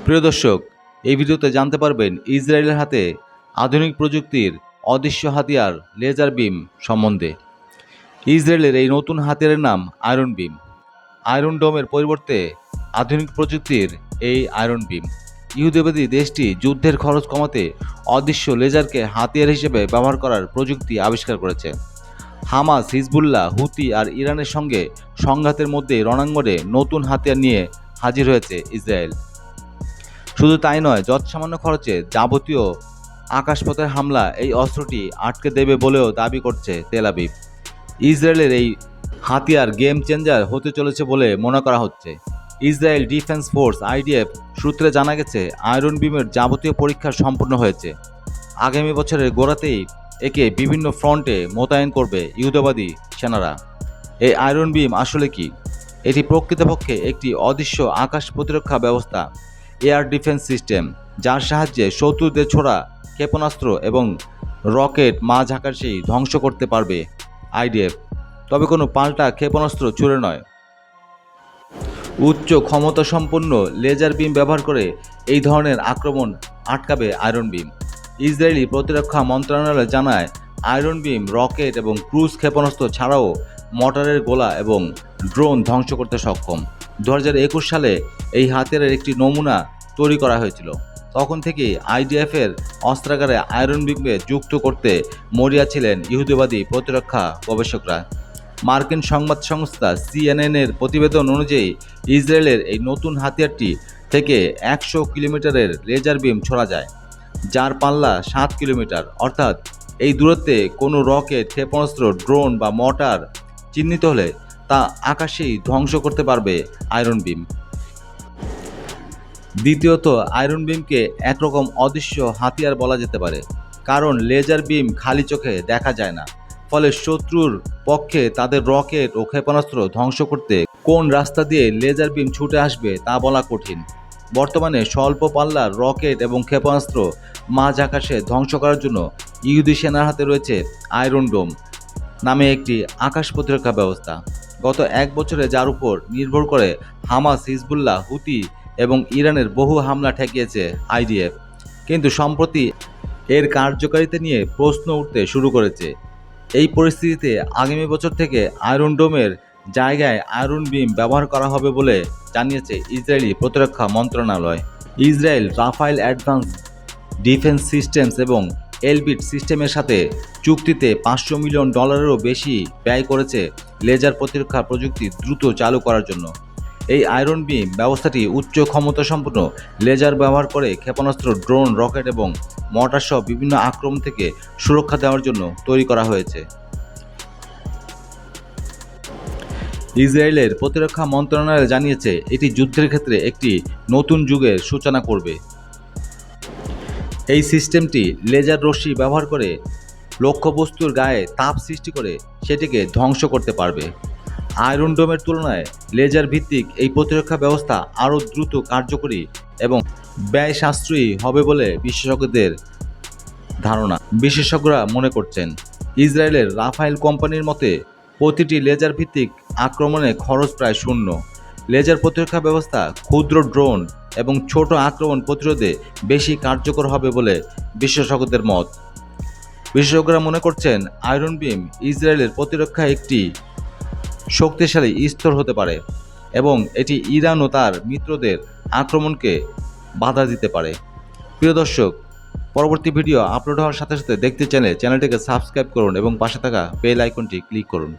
প্রিয় দর্শক, এই ভিডিওতে জানতে পারবেন ইসরায়েলের হাতে আধুনিক প্রযুক্তির অদৃশ্য হাতিয়ার লেজার বিম সম্বন্ধে। ইসরায়েলের এই নতুন হাতিয়ারের নাম আয়রন বিম। আয়রন ডোমের পরিবর্তে আধুনিক প্রযুক্তির এই আয়রন বিম। ইহুদিবাদী দেশটি যুদ্ধের খরচ কমাতে অদৃশ্য লেজারকে হাতিয়ার হিসেবে ব্যবহার করার প্রযুক্তি আবিষ্কার করেছে। হামাস, হিজবুল্লাহ, হুতি আর ইরানের সঙ্গে সংঘাতের মধ্যে রণাঙ্গনে নতুন হাতিয়ার নিয়ে হাজির হয়েছে ইসরায়েল। শুধু তাই নয়, যৎসামান্য খরচে যাবতীয় আকাশপথের হামলা এই অস্ত্রটি আটকে দেবে বলেও দাবি করছে তেল আবিব। ইসরায়েলের এই হাতিয়ার গেম চেঞ্জার হতে চলেছে বলে মনে করা হচ্ছে। ইসরায়েল ডিফেন্স ফোর্স (আইডিএফ) সূত্রে জানা গেছে, আয়রন বিমের যাবতীয় পরীক্ষা সম্পূর্ণ হয়েছে। আগামী বছরের গোড়াতেই একে বিভিন্ন ফ্রন্টে মোতায়েন করবে ইহুদিবাদী সেনারা। এই আয়রন বিম আসলে কি? এটি প্রকৃতপক্ষে একটি অদৃশ্য আকাশ প্রতিরক্ষা ব্যবস্থা, এয়ার ডিফেন্স সিস্টেম, যার সাহায্যে শত্রুদের ছোড়া ক্ষেপণাস্ত্র এবং রকেট মাঝ আকাশেই ধ্বংস করতে পারবে আইডিএফ। তবে কোনো পাল্টা ক্ষেপণাস্ত্র ছুড়ে নয়। উচ্চ ক্ষমতাসম্পন্ন লেজার বিম ব্যবহার করে এই ধরনের আক্রমণ আটকাবে আয়রন বিম। ইসরায়েলি প্রতিরক্ষা মন্ত্রণালয় জানায়, আয়রন বিম রকেট এবং ক্রুজ ক্ষেপণাস্ত্র ছাড়াও মর্টারের গোলা এবং ড্রোন ধ্বংস করতে সক্ষম। 2021 সালে এই হাতিয়ারের একটি নমুনা তৈরি করা হয়েছিল। তখন থেকেই আইডিএফের অস্ত্রাগারে আয়রন বিমকে যুক্ত করতে মরিয়া ছিলেন ইহুদিবাদী প্রতিরক্ষা গবেষকরা। মার্কিন সংবাদ সংস্থা সিএনএনের প্রতিবেদন অনুযায়ী, ইসরায়েলের এই নতুন হাতিয়ারটি থেকে 100 কিলোমিটারের লেজার বিম ছোড়া যায়, যার পাল্লা 7 কিলোমিটার। অর্থাৎ এই দূরত্বে কোনো রকেট, ক্ষেপণাস্ত্র, ড্রোন বা মর্টার চিহ্নিত হলে তা আকাশেই ধ্বংস করতে পারবে আয়রন বিম। দ্বিতীয়ত, আয়রন বিমকে একরকম অদৃশ্য হাতিয়ার বলা যেতে পারে, কারণ লেজার বিম খালি চোখে দেখা যায় না। ফলে শত্রুর পক্ষে তাদের রকেট ও ক্ষেপণাস্ত্র ধ্বংস করতে কোন রাস্তা দিয়ে লেজার বিম ছুটে আসবে তা বলা কঠিন। বর্তমানে স্বল্প পাল্লার রকেট এবং ক্ষেপণাস্ত্র মাঝ আকাশে ধ্বংস করার জন্য ইহুদি সেনার হাতে রয়েছে আয়রন ডোম নামে একটি আকাশ প্রতিরক্ষা ব্যবস্থা। গত এক বছরে যার উপর নির্ভর করে হামাস, হিজবুল্লাহ, হুতি এবং ইরানের বহু হামলা ঠেকিয়েছে আইডিএফ। কিন্তু সম্প্রতি এর কার্যকারিতা নিয়ে প্রশ্ন উঠতে শুরু করেছে। এই পরিস্থিতিতে আগামী বছর থেকে আয়রন ডোমের জায়গায় আয়রন বিম ব্যবহার করা হবে বলে জানিয়েছে ইসরায়েলি প্রতিরক্ষা মন্ত্রণালয়। Israel Rafael Advance Defense Systems এবং এলবিট সিস্টেমের সাথে চুক্তিতে $500 মিলিয়নেরও বেশি ব্যয় করেছে লেজার প্রতিরক্ষা প্রযুক্তি দ্রুত চালু করার জন্য। এই আয়রন বিম ব্যবস্থাটি উচ্চ ক্ষমতাসম্পন্ন লেজার ব্যবহার করে ক্ষেপণাস্ত্র, ড্রোন, রকেট এবং মর্টার সহ বিভিন্ন আক্রমণ থেকে সুরক্ষা দেওয়ার জন্য তৈরি করা হয়েছে। ইসরায়েলের প্রতিরক্ষা মন্ত্রণালয় জানিয়েছে, এটি যুদ্ধের ক্ষেত্রে একটি নতুন যুগের সূচনা করবে। এই সিস্টেমটি লেজার রশ্মি ব্যবহার করে লক্ষ্যবস্তুর গায়ে তাপ সৃষ্টি করে সেটিকে ধ্বংস করতে পারবে। আয়রন ডোমের তুলনায় লেজার ভিত্তিক এই প্রতিরক্ষা ব্যবস্থা আরও দ্রুত, কার্যকরী এবং ব্যয় সাশ্রয়ী হবে বলে বিশেষজ্ঞদের ধারণা। বিশেষজ্ঞরা মনে করছেন, ইসরায়েলের রাফায়েল কোম্পানির মতে প্রতিটি লেজার ভিত্তিক আক্রমণে খরচ প্রায় শূন্য। লেজার প্রতিরক্ষা ব্যবস্থা ক্ষুদ্র ড্রোন এবং ছোট আক্রমণ প্রতিরোধে বেশি কার্যকর হবে বলে বিশেষজ্ঞদের মত। বিশেষজ্ঞরা মনে করছেন, আয়রন বিম ইসরায়েলের প্রতিরক্ষায় একটি শক্তিশালী স্তর হতে পারে এবং এটি ইরান ও তার মিত্রদের আক্রমণকে বাধা দিতে পারে। প্রিয় দর্শক, পরবর্তী ভিডিও আপলোড হওয়ার সাথে সাথে দেখতে চাইলে চ্যানেলটিকে সাবস্ক্রাইব করুন এবং পাশে থাকা বেল আইকনটি ক্লিক করুন।